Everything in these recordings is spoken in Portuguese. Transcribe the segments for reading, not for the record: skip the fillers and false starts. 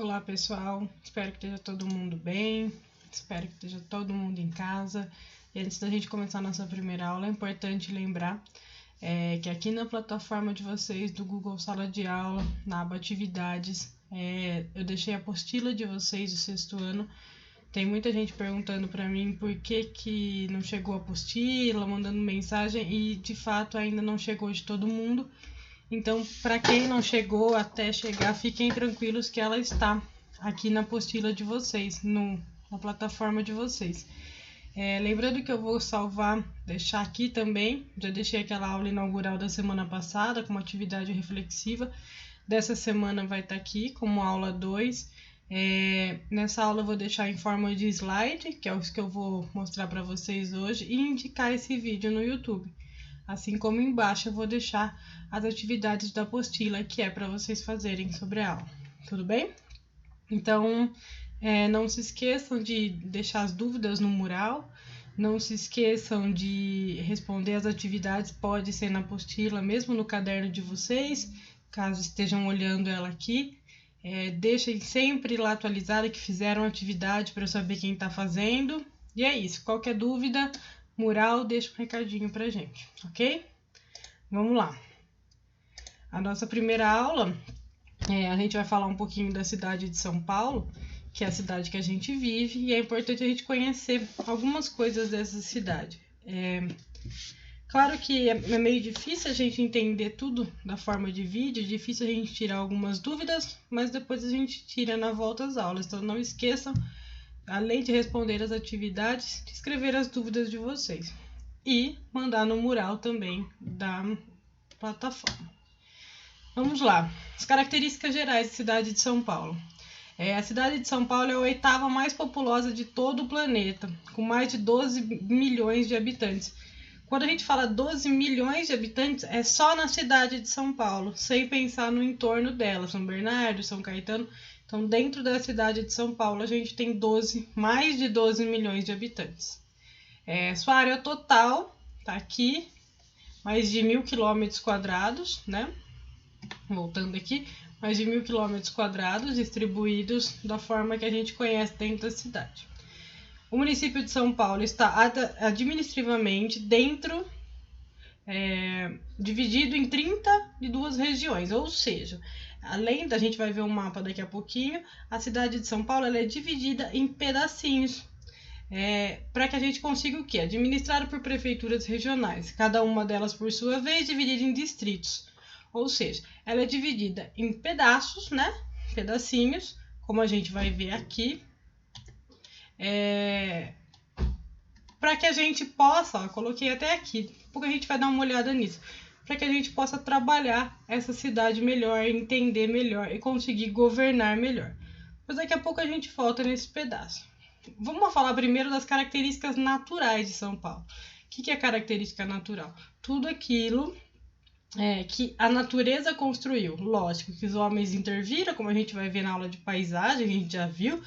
Olá pessoal, espero que esteja todo mundo bem, espero que esteja todo mundo em casa. E antes da gente começar a nossa primeira aula, é importante lembrar que aqui na plataforma de vocês do Google Sala de Aula, na aba Atividades, eu deixei a apostila de vocês do sexto ano. Tem muita gente perguntando para mim por que não chegou a apostila, mandando mensagem, e de fato ainda não chegou de todo mundo. Então, para quem não chegou até chegar, fiquem tranquilos que ela está aqui na apostila de vocês, na plataforma de vocês. Lembrando que eu vou salvar, deixar aqui também, já deixei aquela aula inaugural da semana passada, com uma atividade reflexiva. Dessa semana vai estar aqui como aula 2. Nessa aula eu vou deixar em forma de slide, que é o que eu vou mostrar para vocês hoje, e indicar esse vídeo no YouTube. Assim como embaixo eu vou deixar as atividades da apostila, que é para vocês fazerem sobre a aula. Tudo bem? Então, não se esqueçam de deixar as dúvidas no mural, não se esqueçam de responder as atividades, pode ser na apostila, mesmo no caderno de vocês, caso estejam olhando ela aqui. Deixem sempre lá atualizada que fizeram a atividade para eu saber quem está fazendo. E é isso, qualquer dúvida, mural, deixa um recadinho pra gente, ok? Vamos lá. A nossa primeira aula, a gente vai falar um pouquinho da cidade de São Paulo, que é a cidade que a gente vive, e é importante a gente conhecer algumas coisas dessa cidade. Claro que é meio difícil a gente entender tudo da forma de vídeo, é difícil a gente tirar algumas dúvidas, mas depois a gente tira na volta às aulas, então não esqueçam, além de responder as atividades, de escrever as dúvidas de vocês e mandar no mural também da plataforma. Vamos lá. As características gerais da cidade de São Paulo. A cidade de São Paulo é a 8ª mais populosa de todo o planeta, com mais de 12 milhões de habitantes. Quando a gente fala 12 milhões de habitantes, é só na cidade de São Paulo, sem pensar no entorno dela, São Bernardo, São Caetano. Então, dentro da cidade de São Paulo, a gente tem mais de 12 milhões de habitantes. Sua área total está aqui, mais de 1.000 km², né? Voltando aqui, mais de 1.000 km² distribuídos da forma que a gente conhece dentro da cidade. O município de São Paulo está administrativamente dividido em 32 regiões, ou seja, além da gente vai ver um mapa daqui a pouquinho, a cidade de São Paulo ela é dividida em pedacinhos, para que a gente consiga o quê? Administrado por prefeituras regionais, cada uma delas por sua vez dividida em distritos, ou seja, ela é dividida em pedaços, né? Pedacinhos, como a gente vai ver aqui, para que a gente possa, coloquei até aqui, porque a gente vai dar uma olhada nisso, para que a gente possa trabalhar essa cidade melhor, entender melhor e conseguir governar melhor. Mas daqui a pouco a gente volta nesse pedaço. Vamos falar primeiro das características naturais de São Paulo. O que é característica natural? Tudo aquilo que a natureza construiu. Lógico que os homens interviram, como a gente vai ver na aula de paisagem, a gente já viu,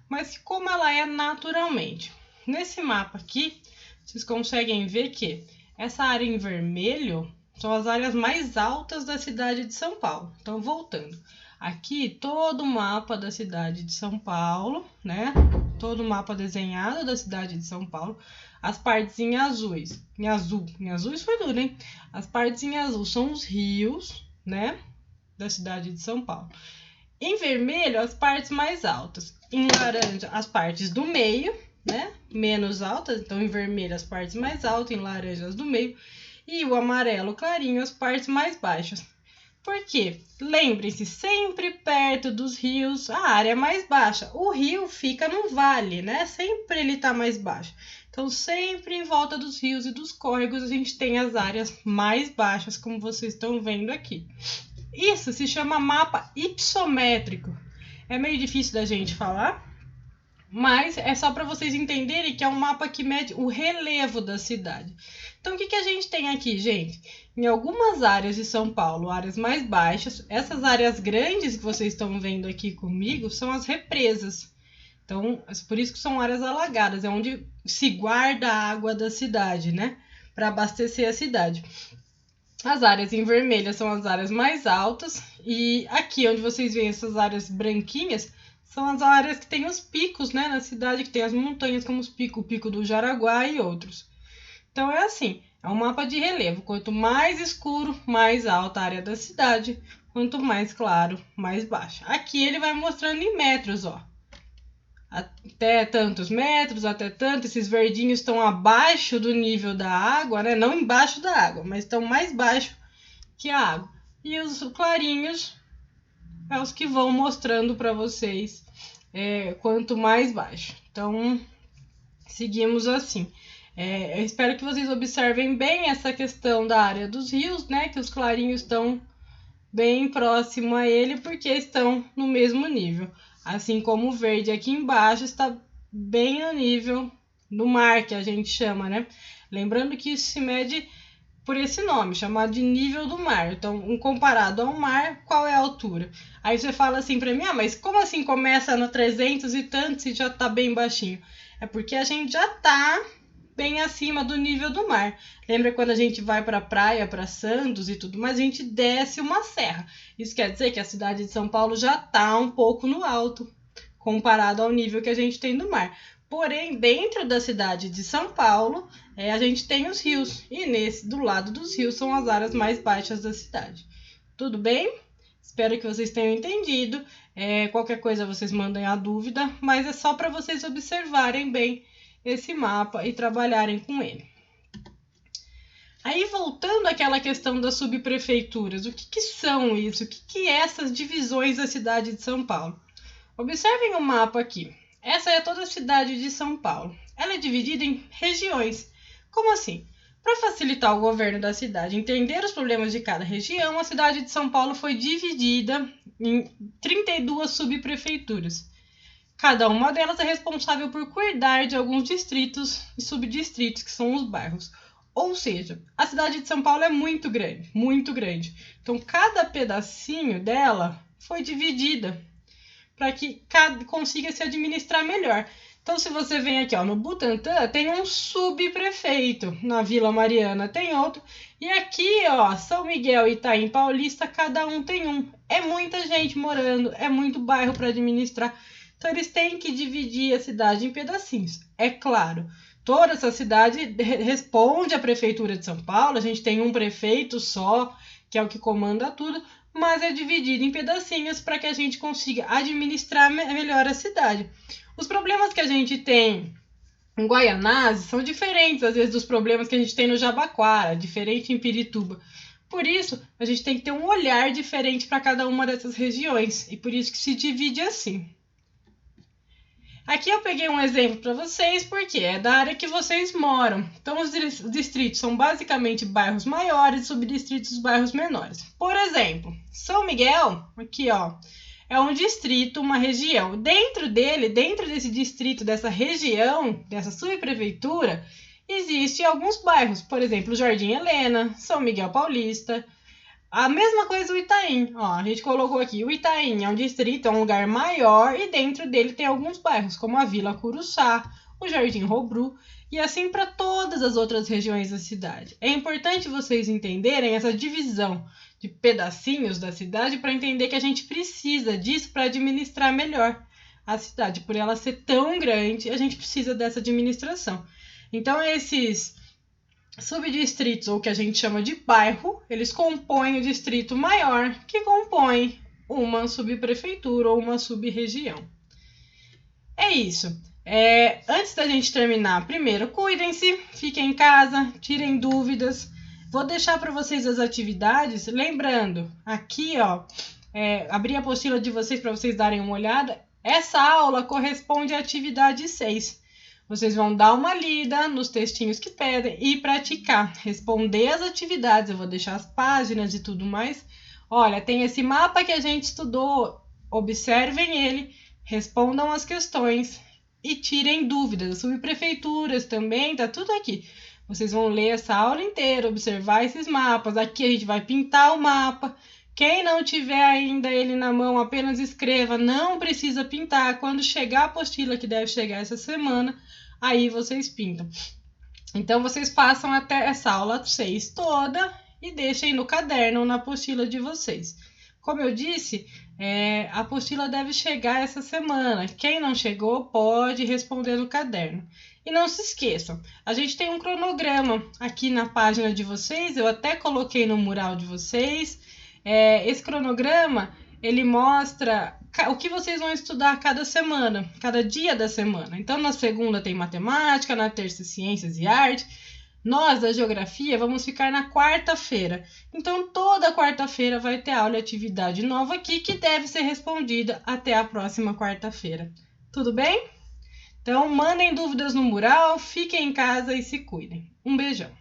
mas como ela é naturalmente. Nesse mapa aqui, vocês conseguem ver que essa área em vermelho são as áreas mais altas da cidade de São Paulo. Então, voltando. Aqui, todo o mapa da cidade de São Paulo, né? Todo o mapa desenhado da cidade de São Paulo. As partes em azuis. Em azul isso foi duro, hein? As partes em azul são os rios, né? Da cidade de São Paulo. Em vermelho, as partes mais altas. Em laranja, as partes do meio, né? Menos altas. Então, em vermelho, as partes mais altas. Em laranja, as do meio. E o amarelo clarinho, as partes mais baixas. Por quê? Lembrem-se, sempre perto dos rios, a área é mais baixa. O rio fica no vale, né? Sempre ele está mais baixo. Então, sempre em volta dos rios e dos córregos, a gente tem as áreas mais baixas, como vocês estão vendo aqui. Isso se chama mapa hipossométrico. É meio difícil da gente falar, mas é só para vocês entenderem que é um mapa que mede o relevo da cidade. Então, o que a gente tem aqui, gente? Em algumas áreas de São Paulo, áreas mais baixas, essas áreas grandes que vocês estão vendo aqui comigo são as represas. Então, por isso que são áreas alagadas, é onde se guarda a água da cidade, né? Para abastecer a cidade. As áreas em vermelho são as áreas mais altas, e aqui onde vocês veem essas áreas branquinhas são as áreas que tem os picos, né, na cidade, que tem as montanhas como o Pico do Jaraguá e outros. Então é assim, é um mapa de relevo. Quanto mais escuro, mais alta a área da cidade. Quanto mais claro, mais baixa. Aqui ele vai mostrando em metros, ó. Até tantos metros, até tanto. Esses verdinhos estão abaixo do nível da água, né? Não embaixo da água, mas estão mais baixo que a água. E os clarinhos é os que vão mostrando para vocês quanto mais baixo. Então, seguimos assim. Eu espero que vocês observem bem essa questão da área dos rios, né? Que os clarinhos estão bem próximo a ele porque estão no mesmo nível. Assim como o verde aqui embaixo está bem no nível do mar, que a gente chama, né? Lembrando que isso se mede por esse nome, chamado de nível do mar. Então, comparado ao mar, qual é a altura? Aí você fala assim para mim, mas como assim começa no 300 e tanto se já está bem baixinho? É porque a gente já está bem acima do nível do mar. Lembra quando a gente vai para a praia, para Santos e tudo mais, a gente desce uma serra. Isso quer dizer que a cidade de São Paulo já está um pouco no alto, comparado ao nível que a gente tem do mar. Porém, dentro da cidade de São Paulo, a gente tem os rios. E do lado dos rios são as áreas mais baixas da cidade. Tudo bem? Espero que vocês tenham entendido. Qualquer coisa vocês mandem a dúvida, mas é só para vocês observarem bem esse mapa e trabalharem com ele. Aí, voltando àquela questão das subprefeituras, o que são isso? O que é essas divisões da cidade de São Paulo? Observem o mapa aqui. Essa é toda a cidade de São Paulo. Ela é dividida em regiões. Como assim? Para facilitar o governo da cidade entender os problemas de cada região, a cidade de São Paulo foi dividida em 32 subprefeituras. Cada uma delas é responsável por cuidar de alguns distritos e subdistritos, que são os bairros. Ou seja, a cidade de São Paulo é muito grande, muito grande. Então, cada pedacinho dela foi dividida para que consiga se administrar melhor. Então, se você vem aqui no Butantã, tem um subprefeito. Na Vila Mariana tem outro. E aqui, São Miguel e Itaim Paulista, cada um tem um. É muita gente morando, é muito bairro para administrar. Então, eles têm que dividir a cidade em pedacinhos. É claro, toda essa cidade responde à Prefeitura de São Paulo. A gente tem um prefeito só, que é o que comanda tudo, mas é dividido em pedacinhos para que a gente consiga administrar melhor a cidade. Os problemas que a gente tem em Guaianazes são diferentes, às vezes, dos problemas que a gente tem no Jabaquara, diferente em Pirituba. Por isso, a gente tem que ter um olhar diferente para cada uma dessas regiões, e por isso que se divide assim. Aqui eu peguei um exemplo para vocês, porque é da área que vocês moram. Então, os distritos são basicamente bairros maiores e subdistritos bairros menores. Por exemplo, São Miguel, aqui é um distrito, uma região. Dentro desse distrito, dessa região, dessa subprefeitura, existem alguns bairros. Por exemplo, Jardim Helena, São Miguel Paulista. A mesma coisa o Itaim, a gente colocou aqui, o Itaim é um distrito, é um lugar maior e dentro dele tem alguns bairros, como a Vila Curuçá, o Jardim Robru e assim para todas as outras regiões da cidade. É importante vocês entenderem essa divisão de pedacinhos da cidade para entender que a gente precisa disso para administrar melhor a cidade. Por ela ser tão grande, a gente precisa dessa administração. Então, esses subdistritos, ou que a gente chama de bairro, eles compõem o distrito maior, que compõe uma subprefeitura ou uma sub-região. É isso. Antes da gente terminar, primeiro, cuidem-se, fiquem em casa, tirem dúvidas. Vou deixar para vocês as atividades, lembrando, aqui, abri a apostila de vocês para vocês darem uma olhada. Essa aula corresponde à atividade 6. Vocês vão dar uma lida nos textinhos que pedem e praticar, responder as atividades. Eu vou deixar as páginas e tudo mais. Olha, tem esse mapa que a gente estudou, observem ele, respondam as questões e tirem dúvidas. As subprefeituras também, tá tudo aqui. Vocês vão ler essa aula inteira, observar esses mapas. Aqui a gente vai pintar o mapa. Quem não tiver ainda ele na mão, apenas escreva, não precisa pintar. Quando chegar a apostila, que deve chegar essa semana, aí vocês pintam. Então, vocês passam até essa aula 6 toda e deixem no caderno ou na apostila de vocês. Como eu disse, a apostila deve chegar essa semana. Quem não chegou pode responder no caderno. E não se esqueçam, a gente tem um cronograma aqui na página de vocês, eu até coloquei no mural de vocês. Esse cronograma, ele mostra o que vocês vão estudar cada semana, cada dia da semana. Então, na segunda tem matemática, na terça ciências e arte. Nós, da geografia, vamos ficar na quarta-feira. Então, toda quarta-feira vai ter aula e atividade nova aqui que deve ser respondida até a próxima quarta-feira. Tudo bem? Então, mandem dúvidas no mural, fiquem em casa e se cuidem. Um beijão!